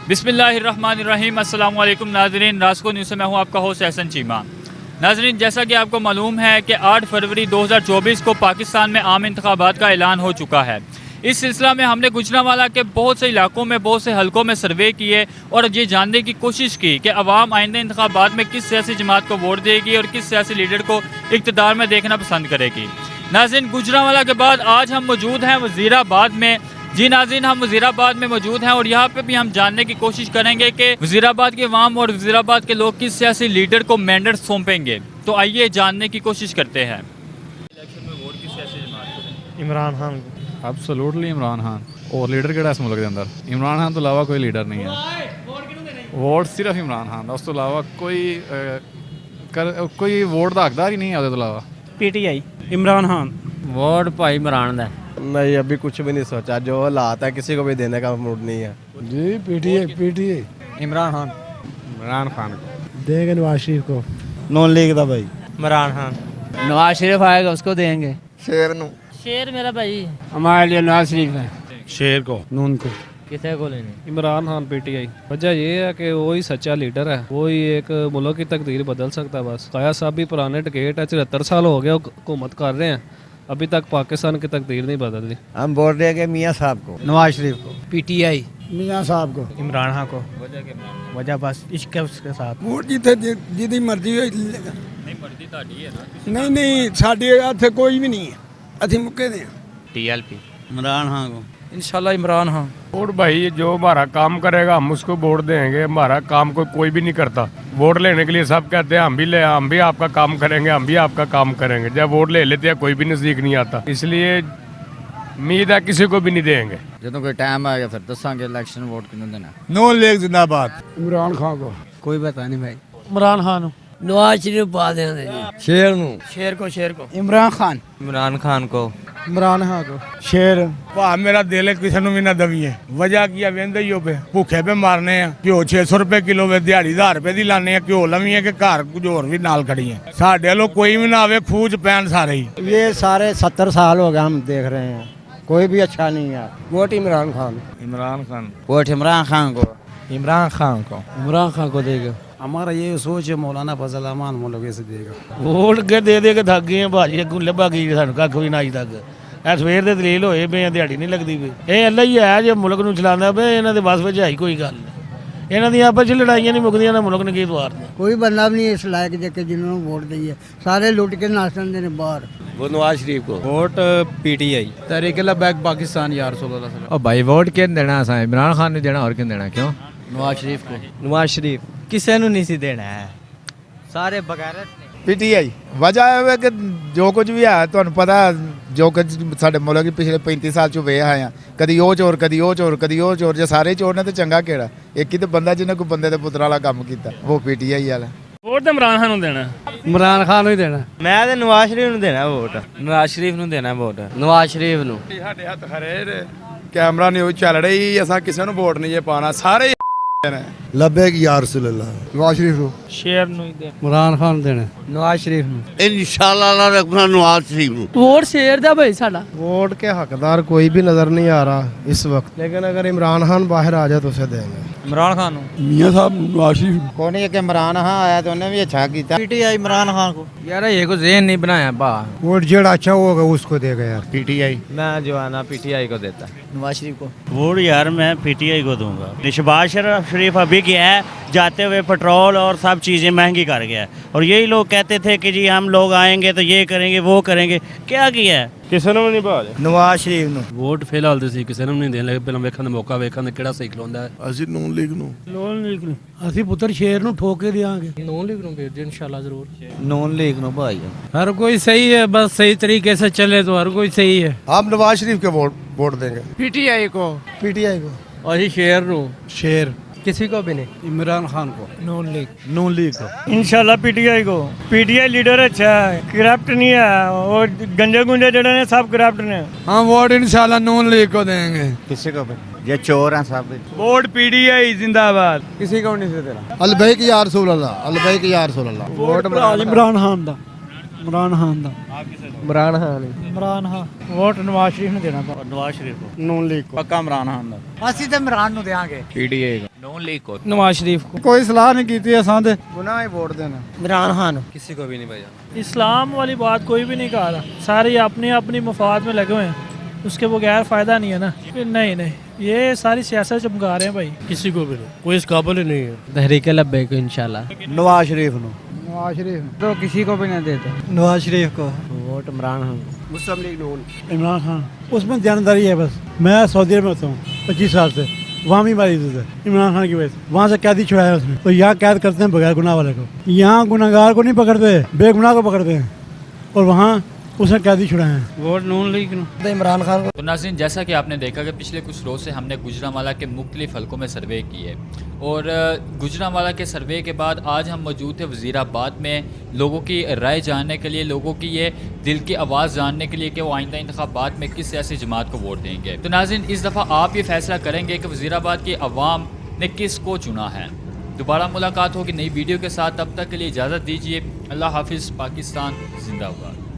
बिस्मिल्लाहिर्रहमानिर्रहीम। अस्सलाम वालेकुम नाज़रीन, रास्को न्यूज़ से मैं हूँ आपका होस्ट एहसन चीमा। नाज़रीन, जैसा कि आपको मालूम है कि 8 फरवरी 2024 को पाकिस्तान में आम इंतखाबात का ऐलान हो चुका है। इस सिलसिला में हमने गुजरांवाला के बहुत से इलाकों में बहुत से हलकों में सर्वे किए और ये जानने की कोशिश की कि अवाम आइंदा इंतखाबात में किस सियासी जमात को वोट देगी और किस सियासी लीडर को इक़्तिदार में देखना पसंद करेगी। नाज़रीन, गुजरांवाला के बाद आज हम मौजूद हैं वज़ीराबाद में। जी नाज़रीन, हम वज़ीराबाद में मौजूद हैं और यहाँ पे भी हम जानने की कोशिश करेंगे कि वज़ीराबाद के अवाम और वज़ीराबाद के लोग किस सियासी लीडर को मैंडेट सौंपेंगे। तो आइए जानने की कोशिश करते हैं। इलेक्शन में वोट किस सियासी जमात को? इमरान खान को। एब्सोल्युटली इमरान खान। और लीडर केड़ा इस मुल्क के अंदर? इमरान खान तो अलावा कोई लीडर नहीं है। वोट सिर्फ इमरान खान, उस तो अलावा कोई वोट का हकदार ही नहीं है। उसके अलावा पीटीआई इमरान खान। वोट भाई इमरान दा। नहीं, अभी कुछ भी नहीं सोचा। जो हालात है किसी को भी देने का मूड नहीं है। जी पीटीआई इमरान खान। इमरान खान देंगे नवाज शरीफ को। नॉन लीग था भाई। इमरान खान। नवाज शरीफ आएगा उसको देंगे। शेर मेरा भाई। हमारे लिए नवाज शरीफ है। शेर को। नून को। किसे को लेने? इमरान खान पीटीआई। वजह ये है कि वही सच्चा लीडर है, वही एक मुल्क की तकदीर बदल सकता है। बस काया साहब भी पुराने टिकट है, 74 साल हो गया हुकूमत कर रहे हैं, अभी तक पाकिस्तान की तकदीर नहीं बदली। हम वोट देंगे मियाँ साहब को। नवाज शरीफ को। पीटीआई मियाँ साहब को। इमरान खान को। वजह बस इश्क है उसके साथ। वोट जिथे जिदी मर्जी होई लेगा। नहीं, मर्जी ताड़ी है ना। नहीं साडे इत्थे कोई भी नहीं है, असीं मुक्के दे। टीएलपी। इमरान खान को। इंशाल्लाह इमरान खान। वोट भाई जो हमारा काम करेगा हम उसको वोट देंगे। हमारा काम कोई भी नहीं करता। वोट लेने के लिए सब कहते हैं हम भी आपका काम करेंगे, हम भी आपका काम करेंगे। जब वोट ले लेते हैं कोई भी नजदीक नहीं आता, इसलिए उम्मीद है किसी को भी नहीं देंगे। ਜਦੋਂ ਕੋਈ ਟਾਈਮ ਆਏਗਾ ਫਿਰ ਦੱਸਾਂਗੇ ਇਲੈਕਸ਼ਨ ਵੋਟ ਕਿਹਨੂੰ ਦੇਣਾ। नॉन लीग जिंदाबाद। इमरान खान को। ਕੋਈ ਪਤਾ ਨਹੀਂ ਭਾਈ। इमरान खान। नवाज शरीफ पा देंगे जी। शेर नू। शेर को। इमरान खान। इमरान खान को। इमरान खान को। शेर ਭਾ ਮੇਰਾ ਦਿਲ ਕਿਸੇ ਨੂੰ ਵੀ ਨਾ ਦਵੀਏ। ਵਜ੍ਹਾ ਕੀ ਆ ਵੇਂਦੇ ਹੀ ਹੋ ਪਏ ਭੁੱਖੇ ਪੇ ਮਾਰਨੇ ਆ। ਘਿਓ 600 ਰੁਪਏ ਕਿਲੋ ਵੇ ਦਿਹਾੜੀ 1000 ਰੁਪਏ ਦੀ ਲਾਣੇ ਆ। ਘਿਓ ਲਵੀਏ ਕਿ ਘਰ ਕੁਝ ਹੋਰ ਵੀ ਨਾਲ ਖੜੀਏ। ਸਾਡੇ ਵੱਲੋਂ ਕੋਈ ਵੀ ਨਾ ਆਵੇ, ਖੂਜ ਪੈਣ ਸਾਰੇ ਹੀ। ये सारे 70 साल हो गए हम देख रहे हैं, कोई भी अच्छा नहीं है। वोट इमरान खान। इमरान खान। वोट इमरान खान को। इमरान खान को। इमरान खान को देगा। हमारा ये सोच है मौलाना फजल रहमान मौलवी से देगा। वोट के दे के थक गए हैं भाजी, अगू लभा गई सानू कख भी ना अज तक। ਇਹ ਸਵੇਰ ਦੇ ਦਲੀਲ ਹੋਏ ਪਏ, ਦਿਹਾੜੀ ਨਹੀਂ ਲੱਗਦੀ ਪਈ। ਇਹ ਅੱਲਾ ਹੀ ਹੈ ਜੇ ਮੁਲਕ ਨੂੰ ਚਲਾਉਂਦਾ ਪਿਆ, ਇਹਨਾਂ ਦੇ ਬਸ ਵਿੱਚ ਹੈ ਹੀ ਕੋਈ ਗੱਲ ਨਹੀਂ। ਇਹਨਾਂ ਦੀਆਂ ਆਪਸ 'ਚ ਲੜਾਈਆਂ ਨਹੀਂ ਮੁੱਕਦੀਆਂ, ਨਾ ਮੁਲਕ ਨੇ ਕੀ ਦਵਾਰਨਾ। ਕੋਈ ਬੰਦਾ ਵੀ ਨਹੀਂ ਇਸ ਲਾਇਕ ਜੇ ਕਿ ਜਿਨ੍ਹਾਂ ਨੂੰ ਵੋਟ ਦਈਏ, ਸਾਰੇ ਲੁੱਟ ਕੇ ਨੱਸ ਜਾਂਦੇ ਨੇ ਬਾਹਰ। वो नवाज शरीफ को। वोट पीटीआई। तहरीक बैक पाकिस्तान यार रसूलुल्लाह। और भाई वोट किन देना असा? इमरान खान ने देना और किन देना? क्यों? नवाज शरीफ को। नवाज शरीफ किसी ने नहीं सी देना है, सारे बगैरत ने। पीटीआई वजह है कि जो कुछ भी है ਤੁਹਾਨੂੰ ਪਤਾ ਜੋ ਕੁਝ ਸਾਡੇ ਮੁਲਕ ਦੇ ਪਿਛਲੇ 35 ਸਾਲ ਚ ਵੇਖ ਆਏ ਆ। ਕਦੀ ਉਹ ਚੋਰ, ਕਦੀ ਉਹ ਚੋਰ, ਕਦੀ ਉਹ ਚੋਰ। ਜੇ ਸਾਰੇ ਚੋਰ ਨੇ ਤੇ ਚੰਗਾ ਕਿਹੜਾ? ਇੱਕ ਹੀ ਤੇ ਬੰਦਾ ਜਿਹਨੇ ਕੋਈ ਬੰਦੇ ਦੇ ਪੁੱਤਰ ਵਾਲਾ ਕੰਮ ਕੀਤਾ, ਉਹ ਪੀਟੀਆਈ ਵਾਲਾ। वोट तो इमरान खान देना। इमरान खान ਨੂੰ ਦੇਣਾ। ਮੈਂ ਤੇ ਨਵਾਜ਼ ਸ਼ਰੀਫ ਨੂੰ ਦੇਣਾ ਵੋਟ। नवाज शरीफ ਨੂੰ ਦੇਣਾ ਵੋਟ। नवाज शरीफ ਨੂੰ। ਸਾਡੇ ਹੱਥ ਖਰੇ ਨੇ, ਕੈਮਰਾ ਨਿਊਜ਼ ਚੱਲ ਰਹੀ, ਅਸਾਂ ਕਿਸੇ ਨੂੰ ਵੋਟ ਨਹੀਂ ਜੇ ਪਾਣਾ, ਸਾਰੇ लबेग या रसूल अल्लाह। नवाज शरीफ को। शेर ਨੂੰ ਹੀ ਦੇਣਾ। इमरान खान देना। नवाज शरीफ ਨੂੰ। इंशाल्लाह ना रखना नवाज शरीफ ਨੂੰ। वोट शेर दा भाई साडा। वोट के हकदार कोई भी नजर नहीं आ रहा इस वक्त, लेकिन अगर इमरान खान बाहर आ जाए तो उसे देंगे। इमरान खान। मियाँ साहब नवाज शरीफ कौन है कि इमरान खान आया तो उन्हें भी अच्छा किया। पीटीआई इमरान खान को। यार ये को ज़हन नहीं बनाया बा। वोट जेड़ा अच्छा होगा उसको देगा यार। पीटीआई। मैं जो है ना पीटीआई को देता। नवाज शरीफ को। वोट यार मैं पीटीआई को दूंगा। शहबाज शरीफ अभी क्या है, जाते हुए पेट्रोल और सब चीज़ें महंगी कर गया है, और यही लोग कहते थे कि जी हम लोग आएंगे तो ये करेंगे वो करेंगे। क्या किया है? ਕਿਸੇ ਨੂੰ ਵੀ ਨਹੀਂ ਭਾਲ। नवाज शरीफ ਨੂੰ। वोट फिलहाल तो किसी ने नहीं देने, पहले वेखण ਦਾ ਮੌਕਾ ਵੇਖਣ ਦਾ ਕਿਹੜਾ ਸਹੀ ਖਲੋਂਦਾ ਹੈ। ਅਸੀਂ नून लीग ਨੂੰ। नॉन लीग ਨੂੰ। ਅਸੀਂ ਪੁੱਤਰ ਸ਼ੇਰ ਨੂੰ ਠੋਕ ਕੇ ਦੇਵਾਂਗੇ। नॉन लीग ਨੂੰ भेज दे इंशाल्लाह जरूर। नॉन लीग नो भाई। हर कोई सही है, बस सही तरीके से चले तो हर कोई सही है। हम नवाज शरीफ के वोट देंगे। पीटीआई को। पीटीआई को। और शेर नु। शेर किसी को भी नहीं। इमरान खान को। Non league. नून लीग को। इंशाल्लाह पीटीआई को। पीटीआई लीडर अच्छा है, करप्ट नहीं है, और गंजे गुंजे जड़े ने सब करप्ट ने। हम वोट इंशाल्लाह नून लीग को देंगे। किसी को भी ये चोर हैं सब। वोट पीटीआई जिंदाबाद। किसी को नहीं देना। अलबैक या रसूल अल्लाह। अलबैक या रसूल अल्लाह। वोट इमरान खान दा। इमरान खान दा। عمران خان عمران خان ووٹ نواز شریف نے دینا نواز شریف کو نون لیگ کو پکا عمران خان دا ਅਸੀਂ ਤੇ ਇਮਰਾਨ ਨੂੰ ਦੇਾਂਗੇ PTA नून लीग को نواز شریف کو کوئی صلاح نہیں کی اساں تے گناہ ہی ووٹ دینا ਇਮਰਾਨ ਖਾਨ کسی کو بھی نہیں بھائی اسلام والی بات کوئی بھی نہیں کہا رہا سارے اپنی اپنی مفاد میں لگے ہوئے ہیں اس کے بغیر فائدہ نہیں ہے نا نہیں یہ ساری سیاست چمکا رہے ہیں بھائی کسی کو بھی نہیں کوئی اس قابل ہی نہیں ہے تحریک لبیک انشاءاللہ نواز شریف نو نواز شریف تو کسی کو بھی نہ دیتا نواز شریف کو ووٹ عمران خان مسلم لیگ نون عمران خان اس میں جانداری ہے بس میں سعودی عرب میں ہوتا ہوں 25 سال سے وہاں بھی ہماری عزت ہے عمران خان کی وجہ سے وہاں سے قیدی چھڑایا اس نے تو یہاں قید کرتے ہیں بغیر گناہ والے کو یہاں گناہ گار کو نہیں پکڑتے بے گناہ کو پکڑتے ہیں اور وہاں اس نے قیدی چھڑائے ہیں ووٹ نون لیگ نو عمران خان کو تو ناظرین جیسا کہ آپ نے دیکھا کہ پچھلے کچھ روز سے ہم نے گجرانوالہ کے مختلف حلقوں میں سروے کی ہے اور گجرانوالہ کے سروے کے بعد آج ہم موجود تھے وزیر آباد میں لوگوں کی رائے جاننے کے لیے، لوگوں کی یہ دل کی آواز جاننے کے لیے کہ وہ آئندہ انتخابات میں کس سیاسی جماعت کو ووٹ دیں گے۔ تو ناظرین اس دفعہ آپ یہ فیصلہ کریں گے کہ وزیر آباد کی عوام نے کس کو چنا ہے۔ دوبارہ ملاقات ہوگی نئی ویڈیو کے ساتھ، تب تک کے لیے اجازت دیجیے۔ اللہ حافظ، پاکستان زندہ باد۔